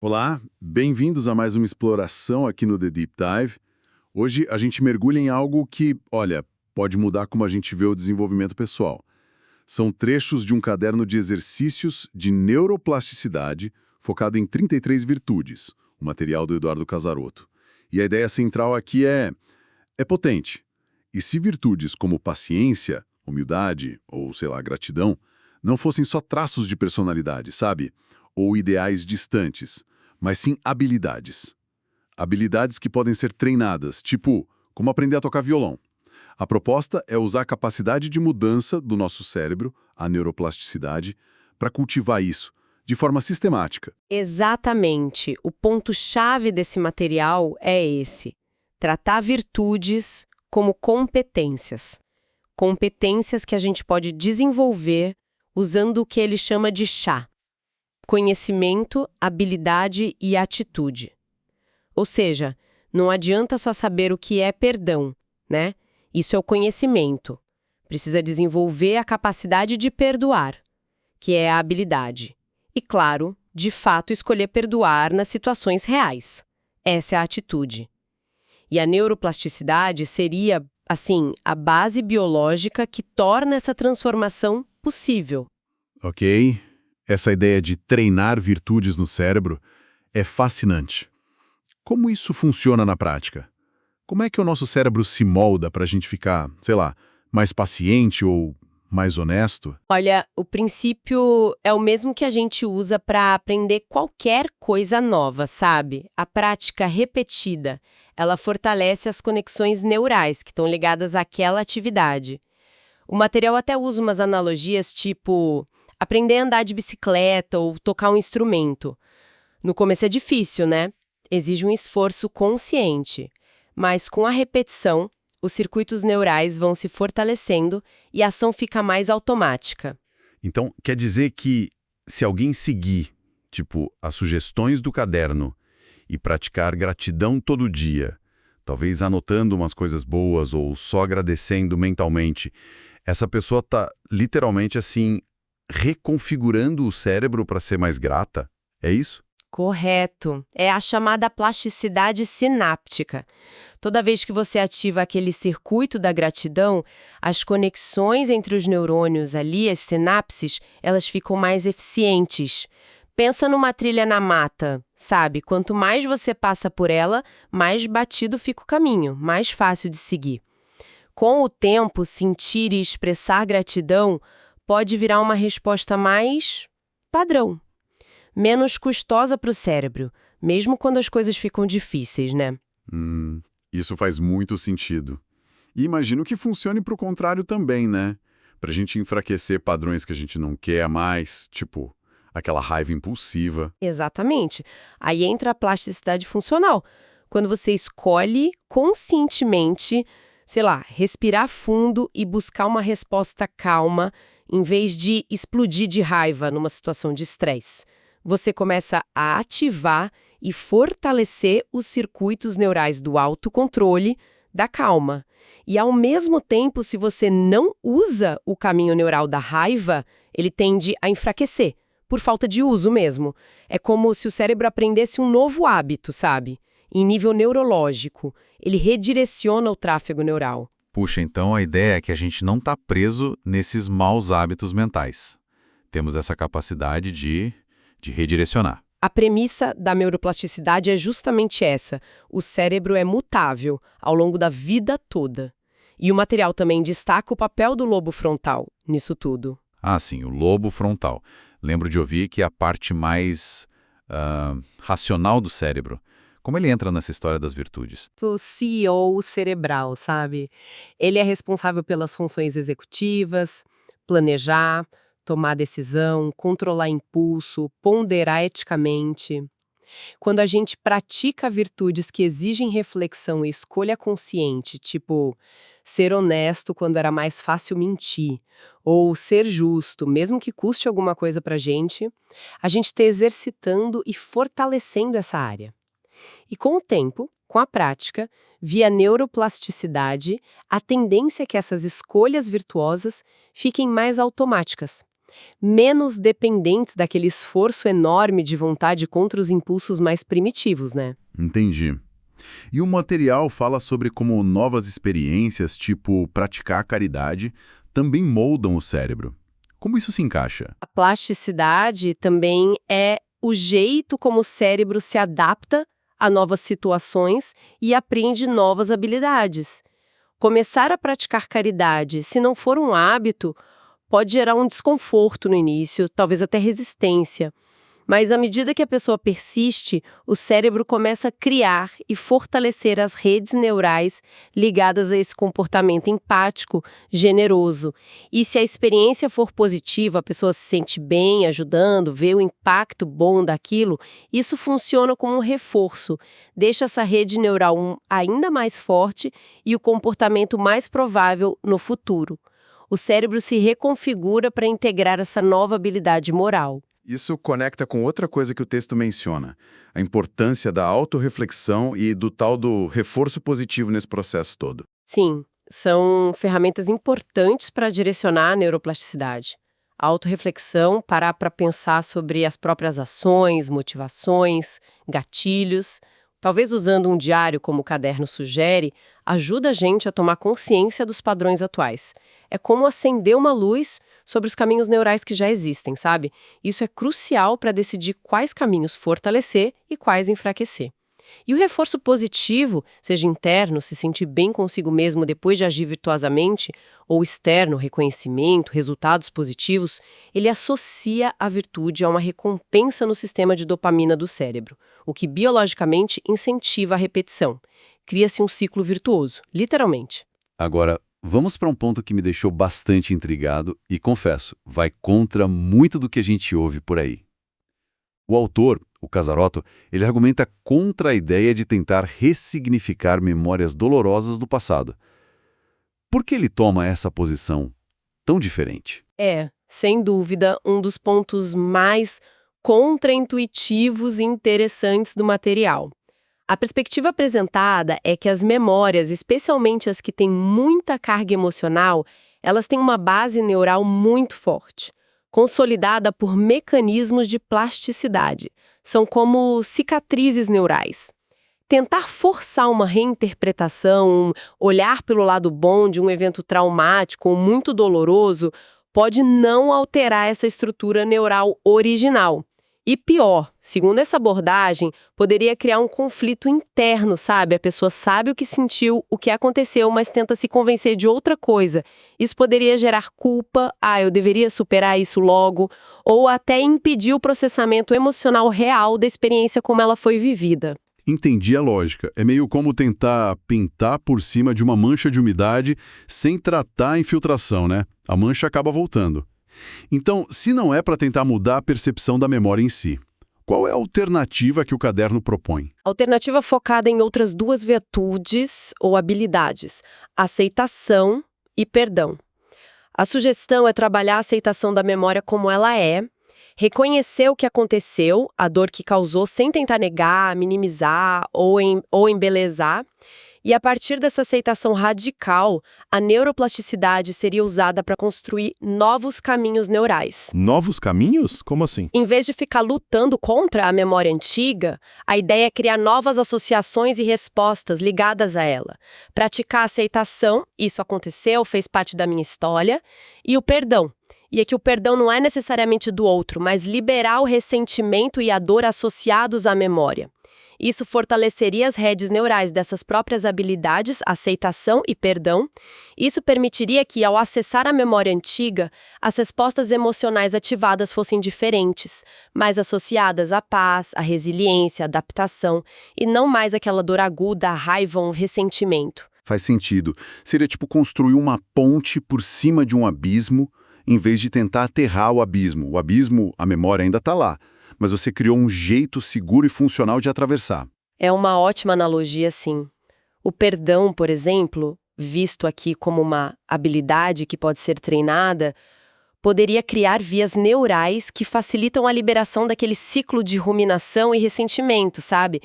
Olá, bem-vindos a mais uma exploração aqui no The Deep Dive. Hoje a gente mergulha em algo que, olha, pode mudar como a gente vê o desenvolvimento pessoal. São trechos de um caderno de exercícios de neuroplasticidade focado em 33 virtudes, o material do Eduardo Casarotto. E a ideia central aqui é potente. E se virtudes como paciência, humildade ou, sei lá, gratidão, não fossem só traços de personalidade, sabe? Ou ideais distantes, mas sim habilidades. Habilidades que podem ser treinadas, tipo, como aprender a tocar violão. A proposta é usar a capacidade de mudança do nosso cérebro, a neuroplasticidade, para cultivar isso, de forma sistemática. Exatamente. O ponto-chave desse material é esse: tratar virtudes como competências. Competências que a gente pode desenvolver usando o que ele chama de chá: conhecimento, habilidade e atitude. Ou seja, não adianta só saber o que é perdão, né? Isso é o conhecimento. Precisa desenvolver a capacidade de perdoar, que é a habilidade. E, claro, de fato escolher perdoar nas situações reais. Essa é a atitude. E a neuroplasticidade seria, assim, a base biológica que torna essa transformação possível. Ok? Essa ideia de treinar virtudes no cérebro é fascinante. Como isso funciona na prática? Como é que o nosso cérebro se molda para a gente ficar, sei lá, mais paciente ou mais honesto? Olha, o princípio é o mesmo que a gente usa para aprender qualquer coisa nova, sabe? A prática repetida, ela fortalece as conexões neurais que estão ligadas àquela atividade. O material até usa umas analogias tipo aprender a andar de bicicleta ou tocar um instrumento. No começo é difícil, né? Exige um esforço consciente. Mas com a repetição, os circuitos neurais vão se fortalecendo e a ação fica mais automática. Então, quer dizer que se alguém seguir, tipo, as sugestões do caderno e praticar gratidão todo dia, talvez anotando umas coisas boas ou só agradecendo mentalmente, essa pessoa está literalmente assim reconfigurando o cérebro para ser mais grata? É isso? Correto. É a chamada plasticidade sináptica. Toda vez que você ativa aquele circuito da gratidão, as conexões entre os neurônios ali, as sinapses, elas ficam mais eficientes. Pensa numa trilha na mata, sabe? Quanto mais você passa por ela, mais batido fica o caminho, mais fácil de seguir. Com o tempo, sentir e expressar gratidão pode virar uma resposta mais padrão, menos custosa para o cérebro, mesmo quando as coisas ficam difíceis, né? Isso faz muito sentido. E imagino que funcione para o contrário também, né? Para a gente enfraquecer padrões que a gente não quer mais, tipo aquela raiva impulsiva. Exatamente. Aí entra a plasticidade funcional. Quando você escolhe conscientemente, sei lá, respirar fundo e buscar uma resposta calma, em vez de explodir de raiva numa situação de estresse. Você começa a ativar e fortalecer os circuitos neurais do autocontrole, da calma. E, ao mesmo tempo, se você não usa o caminho neural da raiva, ele tende a enfraquecer, por falta de uso mesmo. É como se o cérebro aprendesse um novo hábito, sabe? Em nível neurológico. Ele redireciona o tráfego neural. Puxa, então a ideia é que a gente não está preso nesses maus hábitos mentais. Temos essa capacidade de redirecionar. A premissa da neuroplasticidade é justamente essa. O cérebro é mutável ao longo da vida toda. E o material também destaca o papel do lobo frontal nisso tudo. Ah, sim, o lobo frontal. Lembro de ouvir que é a parte mais racional do cérebro. Como ele entra nessa história das virtudes? O CEO cerebral, sabe? Ele é responsável pelas funções executivas, planejar, tomar decisão, controlar impulso, ponderar eticamente. Quando a gente pratica virtudes que exigem reflexão e escolha consciente, tipo ser honesto quando era mais fácil mentir, ou ser justo, mesmo que custe alguma coisa pra gente, a gente está exercitando e fortalecendo essa área. E com o tempo, com a prática, via neuroplasticidade, a tendência é que essas escolhas virtuosas fiquem mais automáticas. menos dependentes daquele esforço enorme de vontade contra os impulsos mais primitivos, né? Entendi. E o material fala sobre como novas experiências, tipo praticar a caridade, também moldam o cérebro. Como isso se encaixa? A plasticidade também é o jeito como o cérebro se adapta a novas situações e aprende novas habilidades. Começar a praticar caridade, se não for um hábito, pode gerar um desconforto no início, talvez até resistência. Mas à medida que a pessoa persiste, o cérebro começa a criar e fortalecer as redes neurais ligadas a esse comportamento empático, generoso. E se a experiência for positiva, a pessoa se sente bem ajudando, vê o impacto bom daquilo, isso funciona como um reforço, deixa essa rede neural ainda mais forte e o comportamento mais provável no futuro. O cérebro se reconfigura para integrar essa nova habilidade moral. Isso conecta com outra coisa que o texto menciona, a importância da autorreflexão e do tal do reforço positivo nesse processo todo. Sim, são ferramentas importantes para direcionar a neuroplasticidade. A autorreflexão, parar para pensar sobre as próprias ações, motivações, gatilhos, talvez usando um diário como o caderno sugere, ajuda a gente a tomar consciência dos padrões atuais. É como acender uma luz sobre os caminhos neurais que já existem, sabe? Isso é crucial para decidir quais caminhos fortalecer e quais enfraquecer. E o reforço positivo, seja interno, se sentir bem consigo mesmo depois de agir virtuosamente, ou externo, reconhecimento, resultados positivos, ele associa a virtude a uma recompensa no sistema de dopamina do cérebro, o que biologicamente incentiva a repetição. Cria-se um ciclo virtuoso, literalmente. Agora, vamos para um ponto que me deixou bastante intrigado e, confesso, vai contra muito do que a gente ouve por aí. O autor, o Casarotto, ele argumenta contra a ideia de tentar ressignificar memórias dolorosas do passado. Por que ele toma essa posição tão diferente? É, sem dúvida, um dos pontos mais contraintuitivos e interessantes do material. A perspectiva apresentada é que as memórias, especialmente as que têm muita carga emocional, elas têm uma base neural muito forte, consolidada por mecanismos de plasticidade. São como cicatrizes neurais. Tentar forçar uma reinterpretação, olhar pelo lado bom de um evento traumático ou muito doloroso, pode não alterar essa estrutura neural original. E pior, segundo essa abordagem, poderia criar um conflito interno, sabe? A pessoa sabe o que sentiu, o que aconteceu, mas tenta se convencer de outra coisa. Isso poderia gerar culpa, eu deveria superar isso logo, ou até impedir o processamento emocional real da experiência como ela foi vivida. Entendi a lógica. É meio como tentar pintar por cima de uma mancha de umidade sem tratar a infiltração, né? A mancha acaba voltando. Então, se não é para tentar mudar a percepção da memória em si, qual é a alternativa que o caderno propõe? Alternativa focada em outras duas virtudes ou habilidades: aceitação e perdão. A sugestão é trabalhar a aceitação da memória como ela é, reconhecer o que aconteceu, a dor que causou, sem tentar negar, minimizar ou embelezar. E a partir dessa aceitação radical, a neuroplasticidade seria usada para construir novos caminhos neurais. Novos caminhos? Como assim? Em vez de ficar lutando contra a memória antiga, a ideia é criar novas associações e respostas ligadas a ela. Praticar a aceitação, isso aconteceu, fez parte da minha história, e o perdão. E é que o perdão não é necessariamente do outro, mas liberar o ressentimento e a dor associados à memória. Isso fortaleceria as redes neurais dessas próprias habilidades, aceitação e perdão. Isso permitiria que, ao acessar a memória antiga, as respostas emocionais ativadas fossem diferentes, mais associadas à paz, à resiliência, à adaptação, e não mais aquela dor aguda, a raiva ou ressentimento. Faz sentido. Seria tipo construir uma ponte por cima de um abismo, em vez de tentar aterrar o abismo. O abismo, a memória ainda está lá, mas você criou um jeito seguro e funcional de atravessar. É uma ótima analogia, sim. O perdão, por exemplo, visto aqui como uma habilidade que pode ser treinada, poderia criar vias neurais que facilitam a liberação daquele ciclo de ruminação e ressentimento, sabe?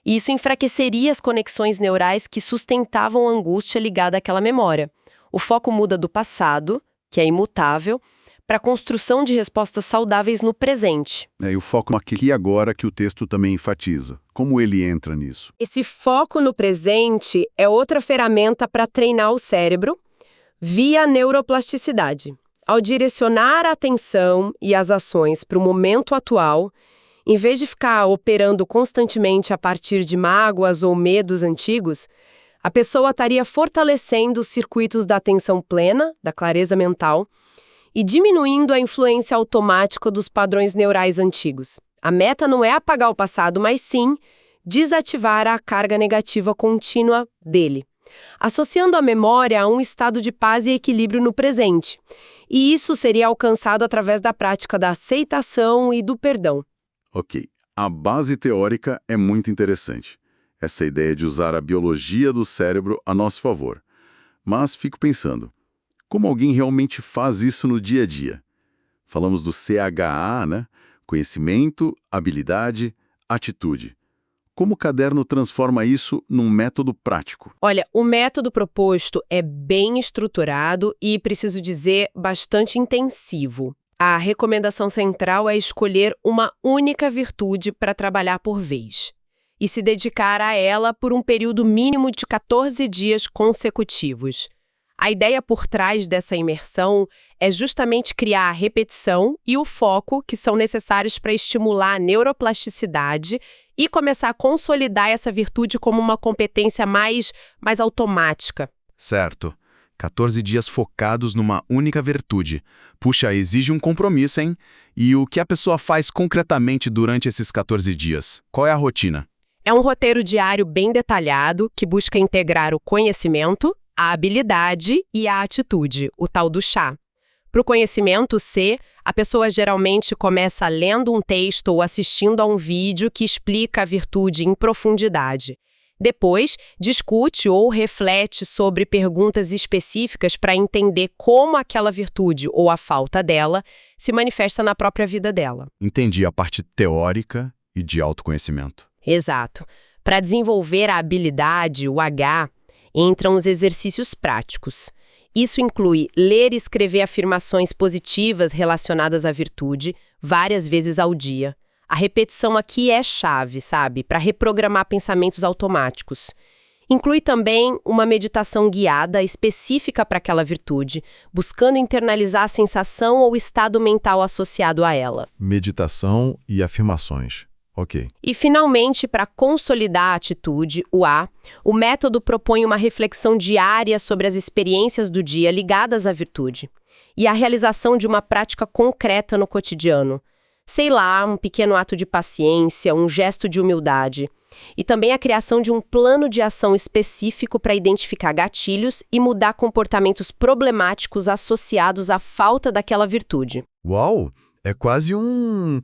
E isso enfraqueceria as conexões neurais que sustentavam a angústia ligada àquela memória. O foco muda do passado, que é imutável, para a construção de respostas saudáveis no presente. E o foco no aqui e agora que o texto também enfatiza. Como ele entra nisso? Esse foco no presente é outra ferramenta para treinar o cérebro via neuroplasticidade. Ao direcionar a atenção e as ações para o momento atual, em vez de ficar operando constantemente a partir de mágoas ou medos antigos, a pessoa estaria fortalecendo os circuitos da atenção plena, da clareza mental, e diminuindo a influência automática dos padrões neurais antigos. A meta não é apagar o passado, mas sim desativar a carga negativa contínua dele, associando a memória a um estado de paz e equilíbrio no presente. E isso seria alcançado através da prática da aceitação e do perdão. Ok, a base teórica é muito interessante. Essa ideia de usar a biologia do cérebro a nosso favor. Mas fico pensando, como alguém realmente faz isso no dia a dia? Falamos do CHA, né? Conhecimento, habilidade, atitude. Como o caderno transforma isso num método prático? Olha, o método proposto é bem estruturado e, preciso dizer, bastante intensivo. A recomendação central é escolher uma única virtude para trabalhar por vez e se dedicar a ela por um período mínimo de 14 dias consecutivos. A ideia por trás dessa imersão é justamente criar a repetição e o foco que são necessários para estimular a neuroplasticidade e começar a consolidar essa virtude como uma competência mais automática. Certo. 14 dias focados numa única virtude. Puxa, exige um compromisso, hein? E o que a pessoa faz concretamente durante esses 14 dias? Qual é a rotina? É um roteiro diário bem detalhado que busca integrar o conhecimento, a habilidade e a atitude, o tal do chá. Para o conhecimento C, a pessoa geralmente começa lendo um texto ou assistindo a um vídeo que explica a virtude em profundidade. Depois, discute ou reflete sobre perguntas específicas para entender como aquela virtude ou a falta dela se manifesta na própria vida dela. Entendi a parte teórica e de autoconhecimento. Exato. Para desenvolver a habilidade, o H, entram os exercícios práticos. Isso inclui ler e escrever afirmações positivas relacionadas à virtude várias vezes ao dia. A repetição aqui é chave, sabe? Para reprogramar pensamentos automáticos. Inclui também uma meditação guiada específica para aquela virtude, buscando internalizar a sensação ou estado mental associado a ela. Meditação e afirmações. Ok. E, finalmente, para consolidar a atitude, o A, o método propõe uma reflexão diária sobre as experiências do dia ligadas à virtude e a realização de uma prática concreta no cotidiano. Sei lá, um pequeno ato de paciência, um gesto de humildade. E também a criação de um plano de ação específico para identificar gatilhos e mudar comportamentos problemáticos associados à falta daquela virtude. Uau! É quase um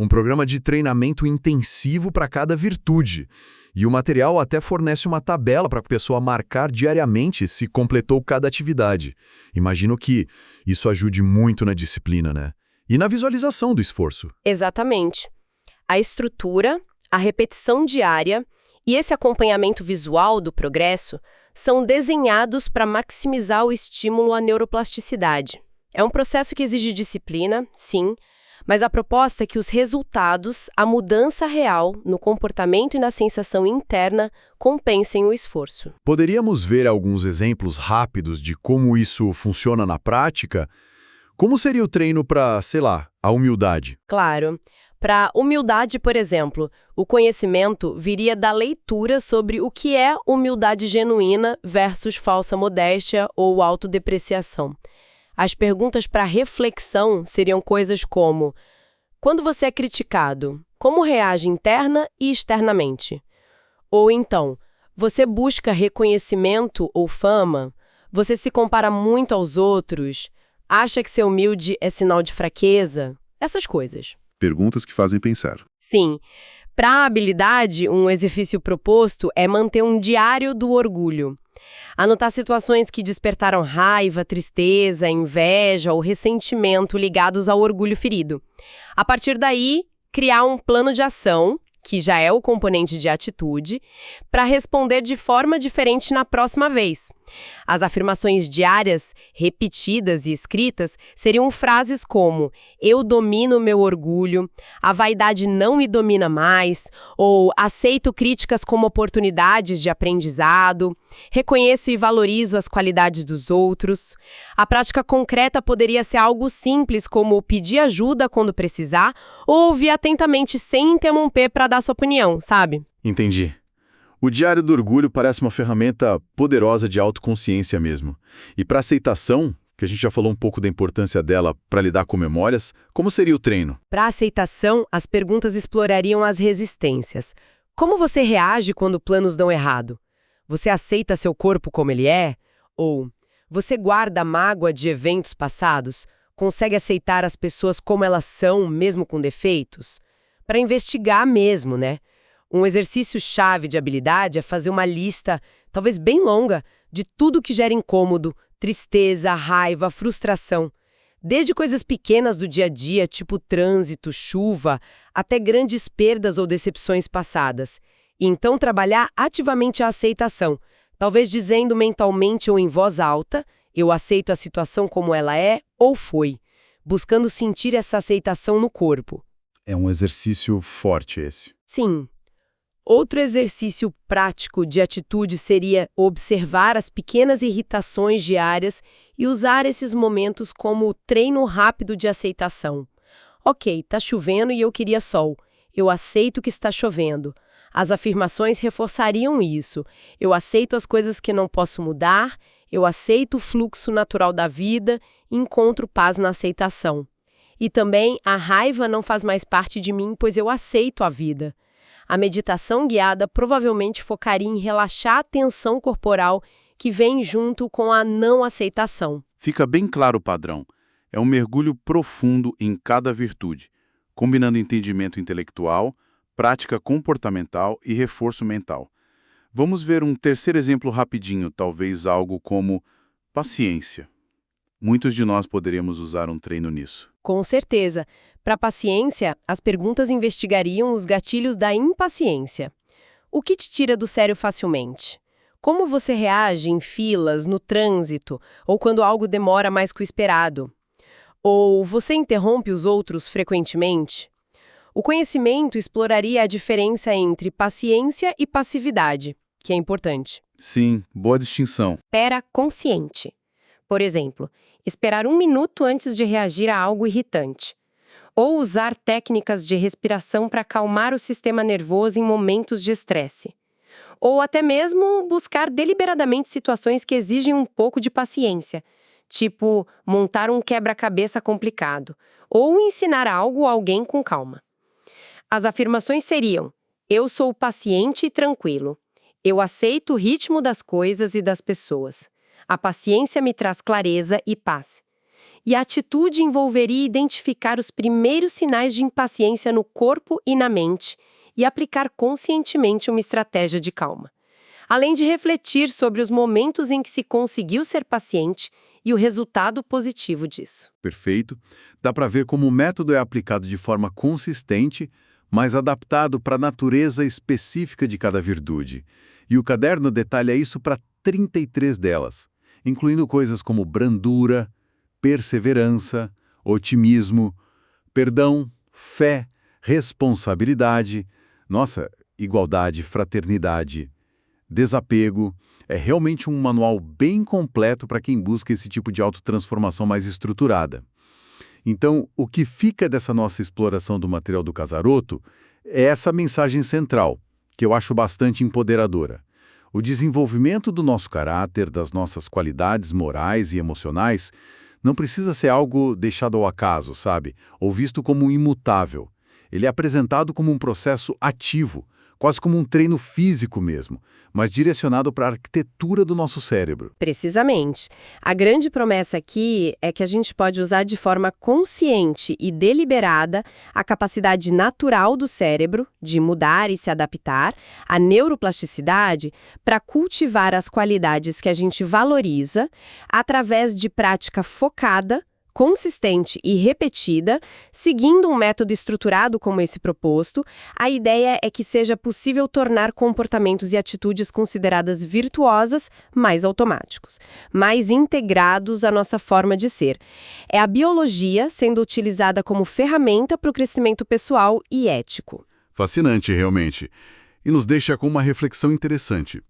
programa de treinamento intensivo para cada virtude. E o material até fornece uma tabela para a pessoa marcar diariamente se completou cada atividade. Imagino que isso ajude muito na disciplina, né? E na visualização do esforço. Exatamente. A estrutura, a repetição diária e esse acompanhamento visual do progresso são desenhados para maximizar o estímulo à neuroplasticidade. É um processo que exige disciplina, sim, mas a proposta é que os resultados, a mudança real no comportamento e na sensação interna compensem o esforço. Poderíamos ver alguns exemplos rápidos de como isso funciona na prática? Como seria o treino para, sei lá, a humildade? Claro. Para humildade, por exemplo, o conhecimento viria da leitura sobre o que é humildade genuína versus falsa modéstia ou autodepreciação. As perguntas para reflexão seriam coisas como: quando você é criticado, como reage interna e externamente? Ou então, você busca reconhecimento ou fama? Você se compara muito aos outros? Acha que ser humilde é sinal de fraqueza? Essas coisas. Perguntas que fazem pensar. Sim. Para a habilidade, um exercício proposto é manter um diário do orgulho. Anotar situações que despertaram raiva, tristeza, inveja ou ressentimento ligados ao orgulho ferido. A partir daí, criar um plano de ação que já é o componente de atitude, para responder de forma diferente na próxima vez. As afirmações diárias, repetidas e escritas, seriam frases como "eu domino meu orgulho", "a vaidade não me domina mais", ou "aceito críticas como oportunidades de aprendizado", "reconheço e valorizo as qualidades dos outros". A prática concreta poderia ser algo simples, como pedir ajuda quando precisar, ou ouvir atentamente sem interromper para dar sua opinião, sabe? Entendi. O Diário do Orgulho parece uma ferramenta poderosa de autoconsciência mesmo. E para aceitação, que a gente já falou um pouco da importância dela para lidar com memórias, como seria o treino? Para aceitação, as perguntas explorariam as resistências. Como você reage quando planos dão errado? Você aceita seu corpo como ele é? Ou você guarda mágoa de eventos passados? Consegue aceitar as pessoas como elas são, mesmo com defeitos? Para investigar mesmo, né? Um exercício-chave de habilidade é fazer uma lista, talvez bem longa, de tudo que gera incômodo, tristeza, raiva, frustração. Desde coisas pequenas do dia a dia, tipo trânsito, chuva, até grandes perdas ou decepções passadas. E então trabalhar ativamente a aceitação, talvez dizendo mentalmente ou em voz alta, "eu aceito a situação como ela é ou foi", buscando sentir essa aceitação no corpo. É um exercício forte esse. Sim. Outro exercício prático de atitude seria observar as pequenas irritações diárias e usar esses momentos como treino rápido de aceitação. Ok, tá chovendo e eu queria sol. Eu aceito que está chovendo. As afirmações reforçariam isso. Eu aceito as coisas que não posso mudar, eu aceito o fluxo natural da vida e encontro paz na aceitação. E também, a raiva não faz mais parte de mim, pois eu aceito a vida. A meditação guiada provavelmente focaria em relaxar a tensão corporal que vem junto com a não aceitação. Fica bem claro o padrão. É um mergulho profundo em cada virtude, combinando entendimento intelectual, prática comportamental e reforço mental. Vamos ver um terceiro exemplo rapidinho, talvez algo como paciência. Muitos de nós poderíamos usar um treino nisso. Com certeza. Para a paciência, as perguntas investigariam os gatilhos da impaciência. O que te tira do sério facilmente? Como você reage em filas, no trânsito, ou quando algo demora mais que o esperado? Ou você interrompe os outros frequentemente? O conhecimento exploraria a diferença entre paciência e passividade, que é importante. Sim, boa distinção. Espera consciente. Por exemplo, esperar 1 minuto antes de reagir a algo irritante. Ou usar técnicas de respiração para acalmar o sistema nervoso em momentos de estresse. Ou até mesmo buscar deliberadamente situações que exigem um pouco de paciência, tipo montar um quebra-cabeça complicado, ou ensinar algo a alguém com calma. As afirmações seriam: eu sou paciente e tranquilo. Eu aceito o ritmo das coisas e das pessoas. A paciência me traz clareza e paz. E a atitude envolveria identificar os primeiros sinais de impaciência no corpo e na mente e aplicar conscientemente uma estratégia de calma. Além de refletir sobre os momentos em que se conseguiu ser paciente e o resultado positivo disso. Perfeito. Dá para ver como o método é aplicado de forma consistente, mas adaptado para a natureza específica de cada virtude. E o caderno detalha isso para 33 delas, incluindo coisas como brandura, perseverança, otimismo, perdão, fé, responsabilidade, igualdade, fraternidade, desapego. É realmente um manual bem completo para quem busca esse tipo de autotransformação mais estruturada. Então, o que fica dessa nossa exploração do material do Casarotto é essa mensagem central, que eu acho bastante empoderadora. O desenvolvimento do nosso caráter, das nossas qualidades morais e emocionais, não precisa ser algo deixado ao acaso, sabe? Ou visto como imutável. Ele é apresentado como um processo ativo, quase como um treino físico mesmo, mas direcionado para a arquitetura do nosso cérebro. Precisamente. A grande promessa aqui é que a gente pode usar de forma consciente e deliberada a capacidade natural do cérebro de mudar e se adaptar, a neuroplasticidade, para cultivar as qualidades que a gente valoriza através de prática focada, consistente e repetida, seguindo um método estruturado como esse proposto, a ideia é que seja possível tornar comportamentos e atitudes consideradas virtuosas mais automáticos, mais integrados à nossa forma de ser. É a biologia sendo utilizada como ferramenta para o crescimento pessoal e ético. Fascinante, realmente. E nos deixa com uma reflexão interessante.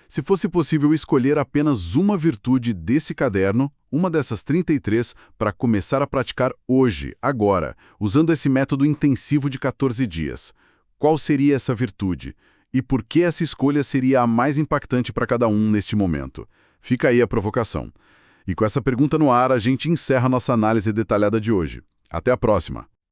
Se fosse possível escolher apenas uma virtude desse caderno, uma dessas 33, para começar a praticar hoje, agora, usando esse método intensivo de 14 dias, qual seria essa virtude? E por que essa escolha seria a mais impactante para cada um neste momento? Fica aí a provocação. E com essa pergunta no ar, a gente encerra nossa análise detalhada de hoje. Até a próxima!